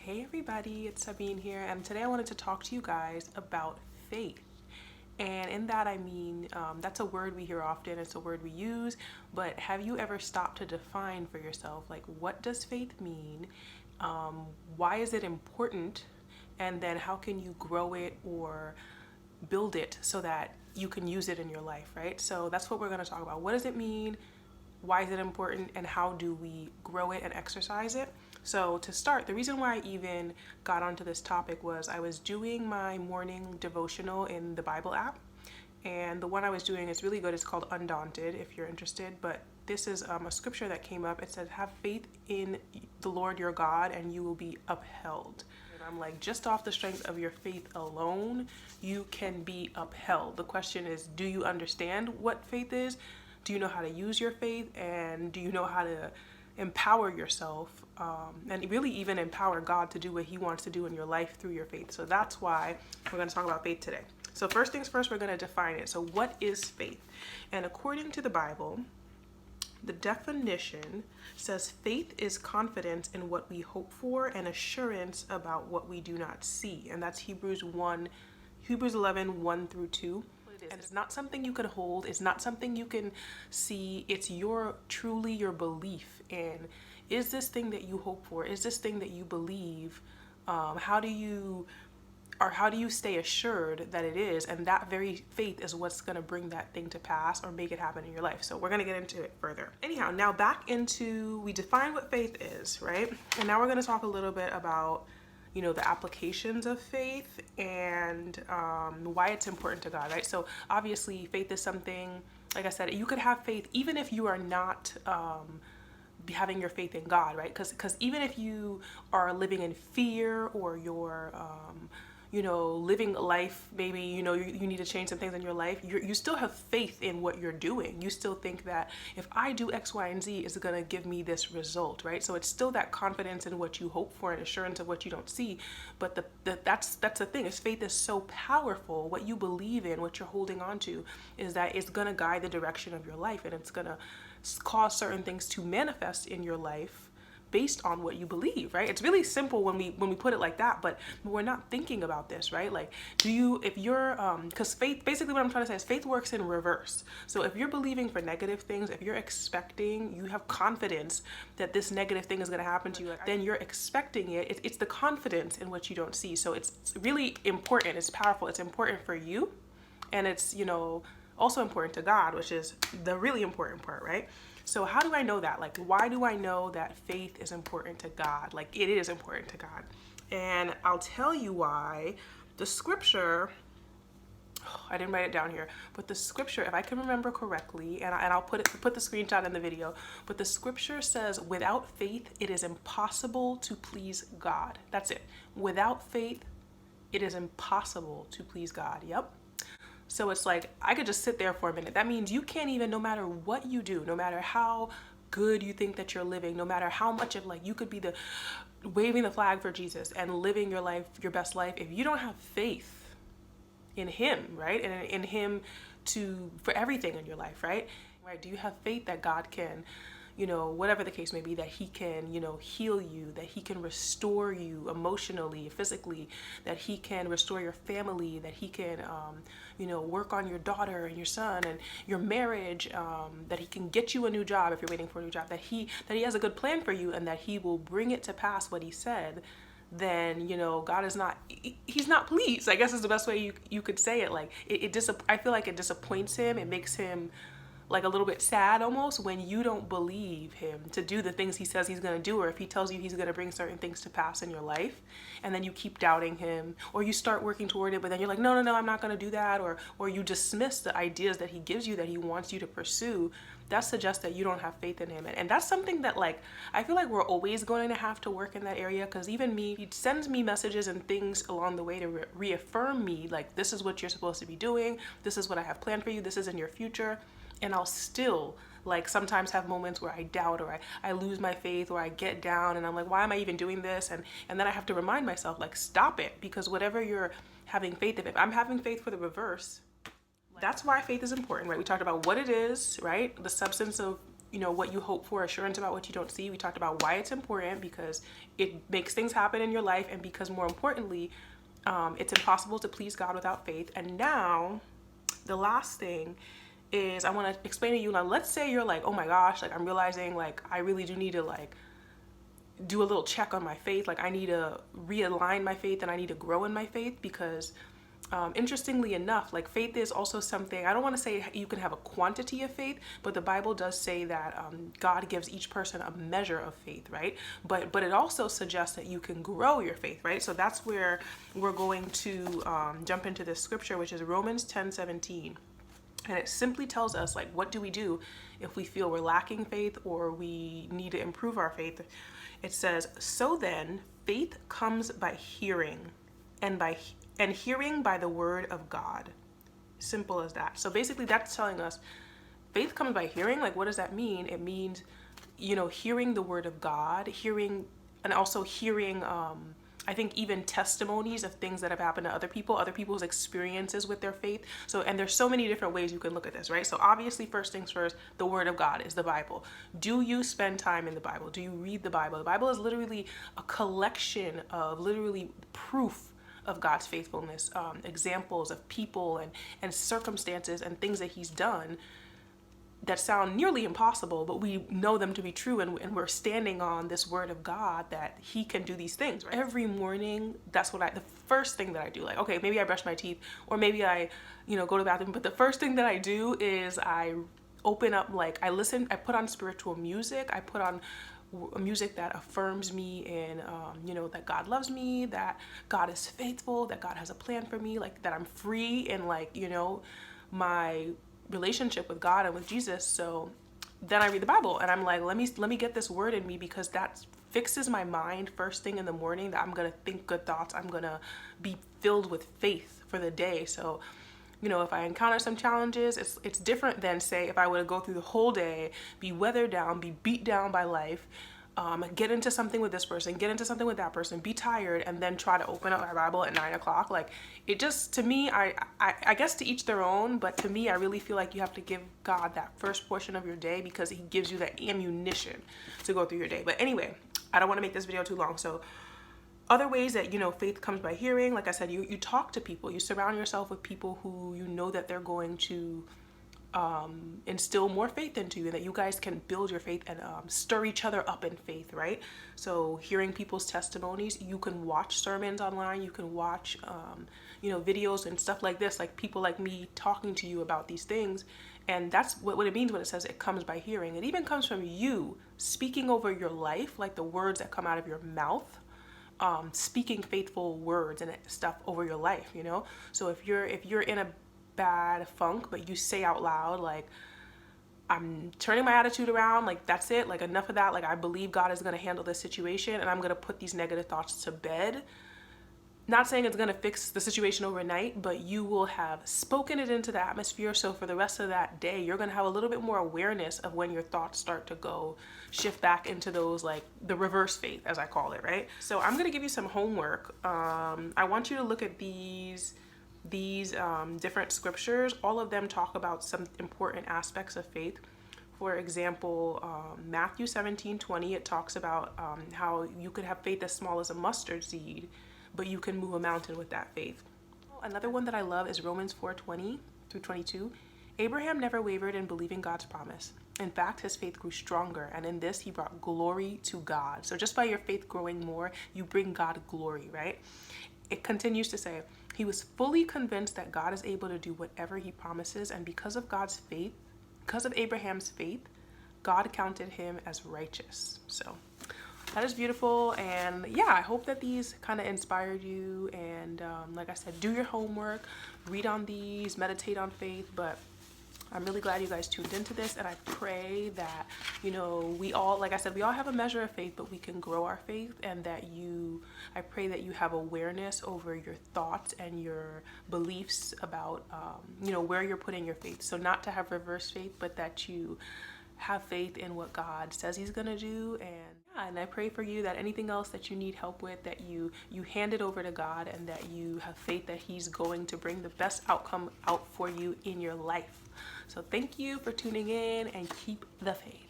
Hey everybody, it's Sabine here, and today I wanted to talk to you guys about faith. And in that I mean, that's a word we hear often, it's a word we use, but have you ever stopped to define for yourself, like, what does faith mean? Why is it important? And then how can you grow it or build it so that you can use it in your life, right? So that's what we're going to talk about. What does it mean? Why is it important? And how do we grow it and exercise it? So to start, the reason why I even got onto this topic was I was doing my morning devotional in the Bible app. And the one I was doing is really good. It's called Undaunted, if you're interested. But this is a scripture that came up. It says, have faith in the Lord your God and you will be upheld. And I'm like, just off the strength of your faith alone, you can be upheld. The question is, do you understand what faith is? Do you know how to use your faith? And do you know how to empower yourself and really even empower God to do what he wants to do in your life through your faith? So that's why we're going to talk about faith today. So first things first, we're going to define it. So what is faith? And according to the Bible, the definition says faith is confidence in what we hope for and assurance about what we do not see. And that's Hebrews 11, 1 through 2. And it's not something you can hold. It's not something you can see. It's truly your belief in, is this thing that you hope for? Is this thing that you believe? How do you stay assured that it is? And that very faith is what's going to bring that thing to pass or make it happen in your life. So we're going to get into it further. Anyhow, now we define what faith is, right? And now we're going to talk a little bit about the applications of faith and why it's important to God, right? So obviously faith is something, like I said, you could have faith even if you are not having your faith in God, right? Because even if you are living in fear or you're living life, maybe, you need to change some things in your life, you still have faith in what you're doing. You still think that if I do X, Y, and Z, it's going to give me this result, right? So it's still that confidence in what you hope for and assurance of what you don't see. But that's the thing, is faith is so powerful. What you believe in, what you're holding on to, is that it's going to guide the direction of your life, and it's going to cause certain things to manifest in your life based on what you believe, right? It's really simple when we put it like that, but we're not thinking about this, right? Like, because faith, basically what I'm trying to say is faith works in reverse. So if you're believing for negative things, if you're expecting, you have confidence that this negative thing is going to happen to you, then you're expecting it. It's the confidence in what you don't see. So it's really important. It's powerful. It's important for you. And it's, also important to God, which is the really important part, right? So how do I know that? Like, why do I know that faith is important to God? Like, it is important to God. And I'll tell you why. The scripture, I didn't write it down here, but the scripture, if I can remember correctly, and I'll put the screenshot in the video, but the scripture says, without faith, it is impossible to please God. That's it. Without faith, it is impossible to please God. Yep. So it's like, I could just sit there for a minute. That means you can't even, no matter what you do, no matter how good you think that you're living, no matter how much of, like, you could be waving the flag for Jesus and living your life, your best life, if you don't have faith in him, right? And in him for everything in your life, right? Right? Do you have faith that God can, whatever the case may be, that he can, heal you, that he can restore you emotionally, physically, that he can restore your family, that he can, work on your daughter and your son and your marriage, that he can get you a new job if you're waiting for a new job, that he has a good plan for you and that he will bring it to pass what he said, then, God is he's not pleased, I guess is the best way you could say it. Like, I feel like it disappoints him. It makes him like a little bit sad almost when you don't believe him to do the things he says he's going to do, or if he tells you he's going to bring certain things to pass in your life, and then you keep doubting him, or you start working toward it, but then you're like, no, I'm not going to do that, or you dismiss the ideas that he gives you that he wants you to pursue. That suggests that you don't have faith in him. And that's something that, like, I feel like we're always going to have to work in that area, because even me, he sends me messages and things along the way to reaffirm me, like, this is what you're supposed to be doing, this is what I have planned for you, this is in your future. And I'll still, like, sometimes have moments where I doubt, or I lose my faith, or I get down and I'm like, why am I even doing this? And then I have to remind myself, like, stop it, because whatever you're having faith in, if I'm having faith for the reverse, that's why faith is important, right? We talked about what it is, right? The substance of, you know, what you hope for, assurance about what you don't see. We talked about why it's important, because it makes things happen in your life, and because more importantly, it's impossible to please God without faith. And now the last thing is I want to explain to you, now let's say you're like, oh my gosh, like I'm realizing like I really do need to like do a little check on my faith. Like I need to realign my faith and I need to grow in my faith, because interestingly enough, like faith is also something, I don't want to say you can have a quantity of faith, but the Bible does say that God gives each person a measure of faith, right? But it also suggests that you can grow your faith, right? So that's where we're going to jump into this scripture, which is Romans 10:17. And it simply tells us, like, what do we do if we feel we're lacking faith or we need to improve our faith? It says, so then faith comes by hearing, and hearing by the word of God. Simple as that. So basically that's telling us faith comes by hearing. Like, what does that mean? It means, you know, hearing the word of God, hearing, and also hearing, I think even testimonies of things that have happened to other people, other people's experiences with their faith. So, and there's so many different ways you can look at this, right? So obviously, first things first, the word of God is the Bible. Do you spend time in the Bible? Do you read the Bible? The Bible is literally a collection of literally proof of God's faithfulness, examples of people and circumstances and things that he's done that sound nearly impossible, but we know them to be true, and we're standing on this word of God that he can do these things, right? Every morning, that's what the first thing that I do, like, okay, maybe I brush my teeth, or maybe I, you know, go to the bathroom, but the first thing that I do is I open up, like, I put on spiritual music, I put on music that affirms me in, you know, that God loves me, that God is faithful, that God has a plan for me, like that I'm free in, like, you know, my relationship with God and with Jesus. So then I read the Bible and I'm like, let me get this word in me, because that fixes my mind first thing in the morning, that I'm gonna think good thoughts, I'm gonna be filled with faith for the day. So, you know, if I encounter some challenges, it's different than, say, if I were to go through the whole day, be weathered down, be beat down by life, get into something with this person, get into something with that person, be tired, and then try to open up my Bible at 9 o'clock. Like, it just, to me, I guess to each their own, but to me, I really feel like you have to give God that first portion of your day, because he gives you that ammunition to go through your day. But anyway, I don't want to make this video too long. So other ways that, you know, faith comes by hearing, like I said, you talk to people, you surround yourself with people who you know that they're going to instill more faith into you, and that you guys can build your faith and stir each other up in faith, right? So hearing people's testimonies, you can watch sermons online, you can watch you know, videos and stuff like this, like people like me talking to you about these things. And that's what it means when it says it comes by hearing. It even comes from you speaking over your life, like the words that come out of your mouth, speaking faithful words and stuff over your life, you know? So if you're in a bad funk, but you say out loud, like, I'm turning my attitude around, like, that's it, like, enough of that, like, I believe God is going to handle this situation, and I'm going to put these negative thoughts to bed. Not saying it's going to fix the situation overnight, but you will have spoken it into the atmosphere. So for the rest of that day, you're going to have a little bit more awareness of when your thoughts start to go shift back into those, like, the reverse faith, as I call it, right? So I'm going to give you some homework. I want you to look at these different scriptures. All of them talk about some important aspects of faith. For example, Matthew 17:20, it talks about how you could have faith as small as a mustard seed, but you can move a mountain with that faith. Another one that I love is Romans 4:20 through 22. Abraham never wavered in believing God's promise. In fact, his faith grew stronger, and in this he brought glory to God. So just by your faith growing more, you bring God glory, right? It continues to say, he was fully convinced that God is able to do whatever he promises, and because of Abraham's faith, God counted him as righteous. So that is beautiful. And yeah, I hope that these kind of inspired you. And like I said, do your homework, read on these, meditate on faith. But I'm really glad you guys tuned into this, and I pray that, you know, we all, like I said, we all have a measure of faith, but we can grow our faith, and that I pray that you have awareness over your thoughts and your beliefs about, you know, where you're putting your faith. So not to have reverse faith, but that you have faith in what God says he's gonna do. And I pray for you that anything else that you need help with, that you hand it over to God, and that you have faith that he's going to bring the best outcome out for you in your life. So thank you for tuning in, and keep the faith.